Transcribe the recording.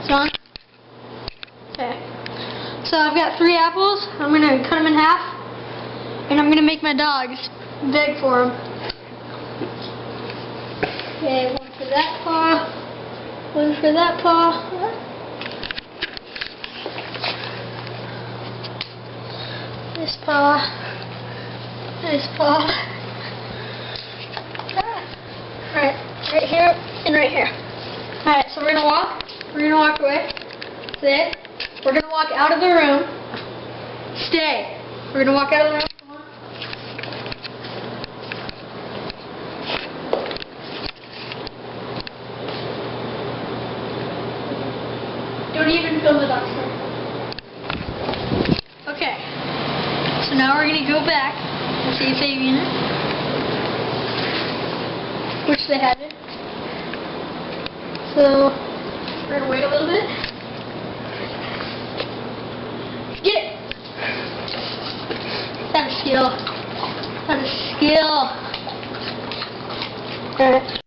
It's on? Okay. So I've got 3 apples. I'm going to cut them in half. And I'm going to make my dogs beg for them. Okay, one for that paw. One for that paw. This paw. This paw. Right here and right here. Alright, so we're gonna walk away. Sit. We're gonna walk out of the room. Stay. We're gonna walk out of the room. Don't even film the dog. Okay. So now we're gonna go back and see if they've eaten it. Which they haven't. So we're gonna wait a little bit. Get it! That is skill. That is skill. Alright.